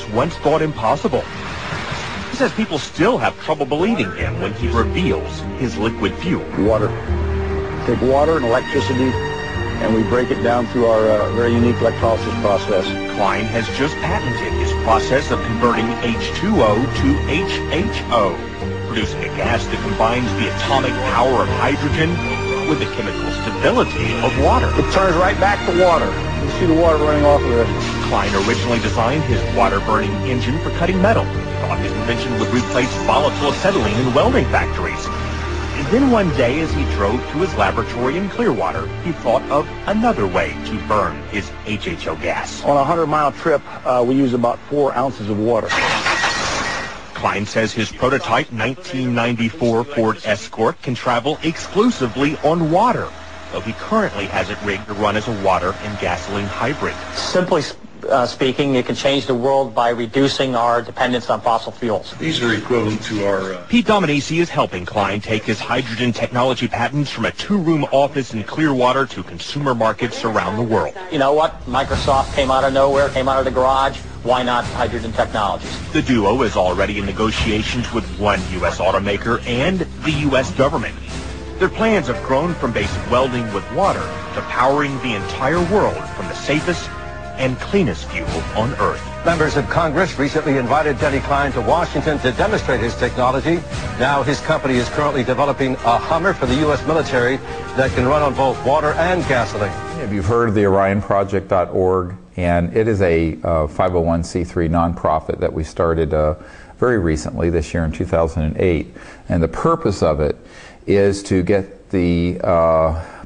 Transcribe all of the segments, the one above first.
once thought impossible. He says people still have trouble believing him when he reveals his liquid fuel. Water. Take water and electricity, and we break it down through our very unique electrolysis process. Klein has just patented his process of converting H2O to HHO, producing a gas that combines the atomic power of hydrogen with the chemical stability of water. It turns right back to water. You see the water running off of it. Klein originally designed his water-burning engine for cutting metal. He thought his invention would replace volatile acetylene in welding factories. And then one day, as he drove to his laboratory in Clearwater, he thought of another way to burn his HHO gas. On a 100-mile trip, we use about 4 ounces of water. Klein says his prototype 1994 Ford Escort can travel exclusively on water, though he currently has it rigged to run as a water and gasoline hybrid. Simply speaking, it can change the world by reducing our dependence on fossil fuels. These are equivalent to our... Pete Dominici is helping Klein take his hydrogen technology patents from a 2-room office in Clearwater to consumer markets around the world. You know what? Microsoft came out of nowhere, came out of the garage. Why not hydrogen technologies? The duo is already in negotiations with one U.S. automaker and the U.S. government. Their plans have grown from basic welding with water to powering the entire world from the safest and cleanest fuel on Earth. Members of Congress recently invited Denny Klein to Washington to demonstrate his technology. Now his company is currently developing a Hummer for the U.S. military that can run on both water and gasoline. If you've heard of the OrionProject.org, and it is a 501c3 nonprofit that we started very recently, this year in 2008. And the purpose of it is to get the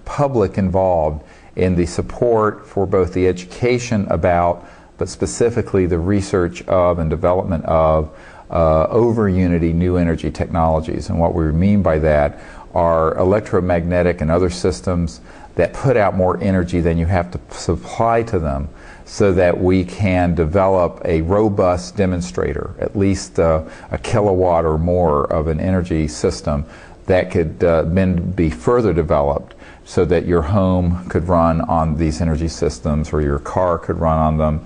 public involved in the support for both the education about, but specifically the research of and development of over unity new energy technologies. And what we mean by that are electromagnetic and other systems that put out more energy than you have to supply to them, so that we can develop a robust demonstrator, at least a kilowatt or more of an energy system that could then be further developed so that your home could run on these energy systems or your car could run on them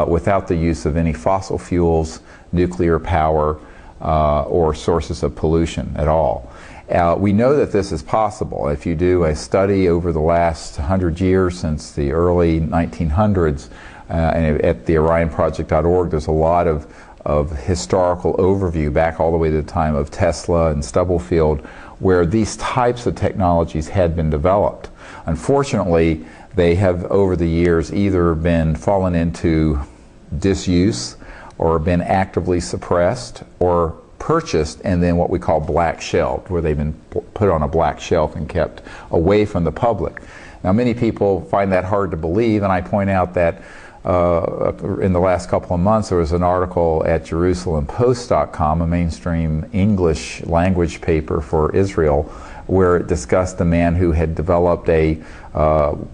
without the use of any fossil fuels, nuclear power, or sources of pollution at all. We know that this is possible. If you do a study over the last 100 years since the early 1900s, and at the OrionProject.org, there's a lot of historical overview back all the way to the time of Tesla and Stubblefield, where these types of technologies had been developed. Unfortunately, they have over the years either been fallen into disuse or been actively suppressed or purchased and then what we call black shelved, where they've been put on a black shelf and kept away from the public. Now, many people find that hard to believe, and I point out that in the last couple of months there was an article at JerusalemPost.com, a mainstream English language paper for Israel, where it discussed a man who had developed a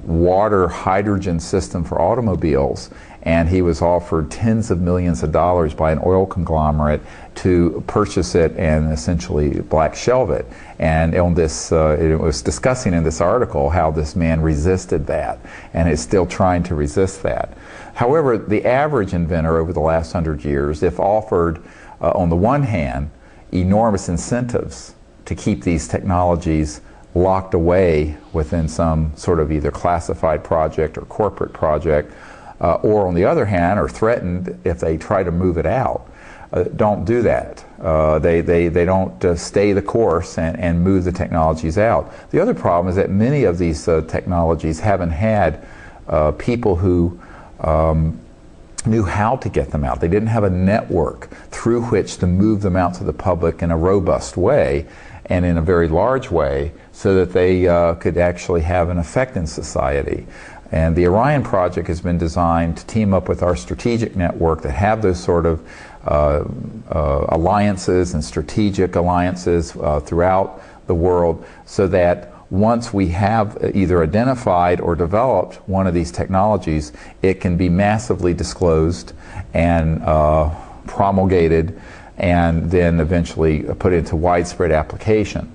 water hydrogen system for automobiles, and he was offered tens of millions of dollars by an oil conglomerate to purchase it and essentially black shelve it. And on this, it was discussing in this article how this man resisted that and is still trying to resist that. However, the average inventor over the last 100 years, if offered, on the one hand, enormous incentives to keep these technologies locked away within some sort of either classified project or corporate project, or on the other hand, are threatened if they try to move it out, don't do that. They don't stay the course and move the technologies out. The other problem is that many of these technologies haven't had people who knew how to get them out. They didn't have a network through which to move them out to the public in a robust way and in a very large way so that they could actually have an effect in society. And the Orion Project has been designed to team up with our strategic network that have those sort of alliances and strategic alliances throughout the world, so that once we have either identified or developed one of these technologies, it can be massively disclosed and promulgated and then eventually put into widespread application.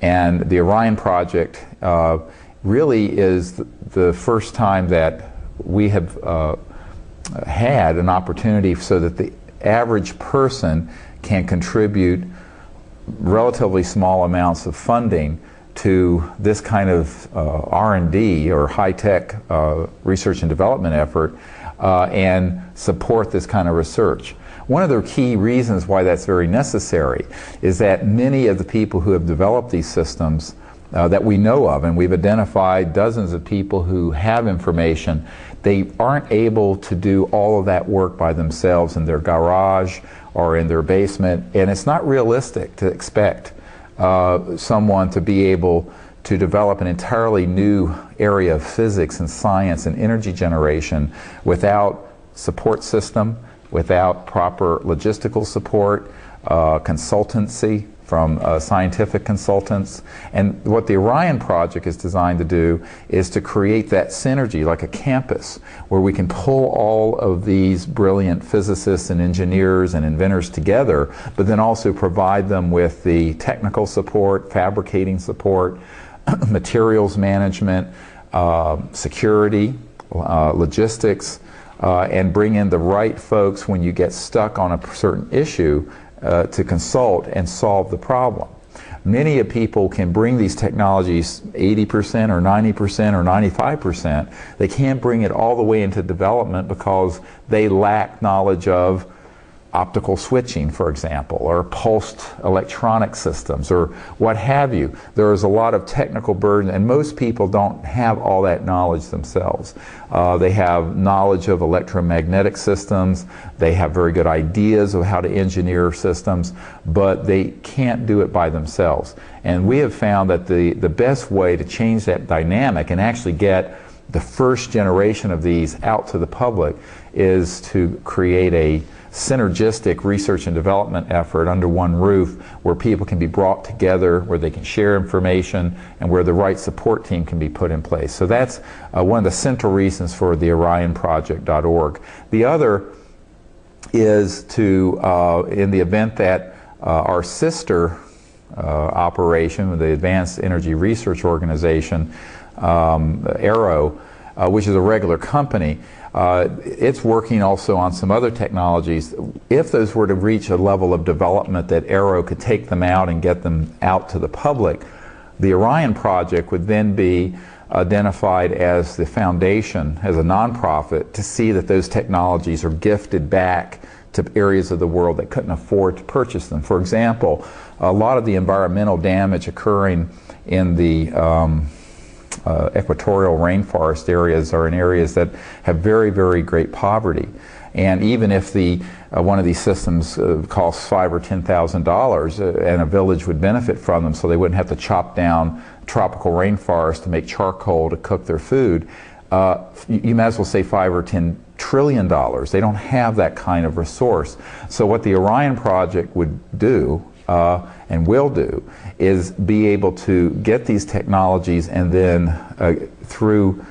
And the Orion Project really is the first time that we have had an opportunity so that the average person can contribute relatively small amounts of funding to this kind of R&D or high-tech research and development effort and support this kind of research. One of the key reasons why that's very necessary is that many of the people who have developed these systems that we know of, and we've identified dozens of people who have information, they aren't able to do all of that work by themselves in their garage or in their basement, and it's not realistic to expect someone to be able to develop an entirely new area of physics and science and energy generation without support system, without proper logistical support, consultancy from scientific consultants. And what the Orion project is designed to do is to create that synergy, like a campus, where we can pull all of these brilliant physicists and engineers and inventors together, but then also provide them with the technical support, fabricating support, materials management, security, logistics, and bring in the right folks when you get stuck on a certain issue to consult and solve the problem. Many people can bring these technologies 80% or 90% or 95%. They can't bring it all the way into development because they lack knowledge of optical switching, for example, or pulsed electronic systems, or what have you. There is a lot of technical burden, and most people don't have all that knowledge themselves. They have knowledge of electromagnetic systems, they have very good ideas of how to engineer systems, but they can't do it by themselves. And we have found that the best way to change that dynamic and actually get the first generation of these out to the public is to create a synergistic research and development effort under one roof where people can be brought together, where they can share information, and where the right support team can be put in place. So that's one of the central reasons for the OrionProject.org. The other is to, in the event that our sister operation, the Advanced Energy Research Organization, AERO, which is a regular company, it's working also on some other technologies. If those were to reach a level of development that AERO could take them out and get them out to the public, the Orion project would then be identified as the foundation, as a nonprofit, to see that those technologies are gifted back to areas of the world that couldn't afford to purchase them. For example, a lot of the environmental damage occurring in the equatorial rainforest areas are in areas that have very, very great poverty. And even if one of these systems costs $5,000 or $10,000 and a village would benefit from them so they wouldn't have to chop down tropical rainforest to make charcoal to cook their food, you might as well say $5 or $10 trillion. They don't have that kind of resource. So what the Orion project would do and will do is be able to get these technologies and then through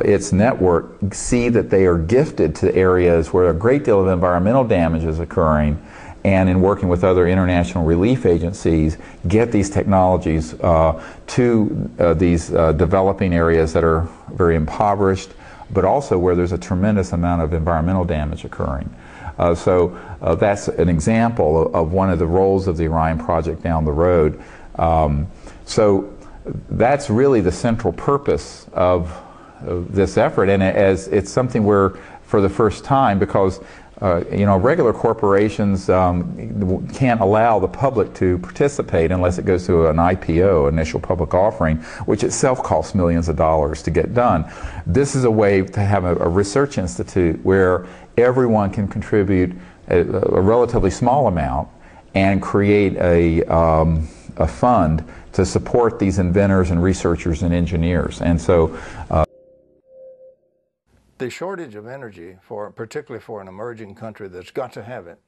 its network see that they are gifted to areas where a great deal of environmental damage is occurring, and in working with other international relief agencies get these technologies to these developing areas that are very impoverished, but also where there's a tremendous amount of environmental damage occurring. So that's an example of one of the roles of the Orion project down the road. So that's really the central purpose of this effort, and as it's something where, for the first time, because regular corporations can't allow the public to participate unless it goes through an IPO, initial public offering, which itself costs millions of dollars to get done. This is a way to have a research institute where everyone can contribute a relatively small amount and create a fund to support these inventors and researchers and engineers. And so the shortage of energy, particularly for an emerging country that's got to have it,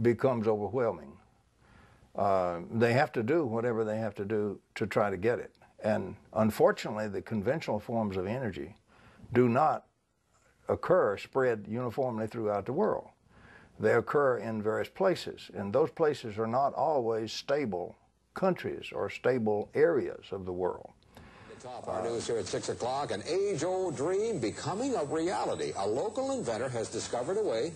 becomes overwhelming. They have to do whatever they have to do to try to get it. And unfortunately, the conventional forms of energy do not spread uniformly throughout the world. They occur in various places, and those places are not always stable countries or stable areas of the world. Top our news here at 6 o'clock. An age-old dream becoming a reality. A local inventor has discovered a way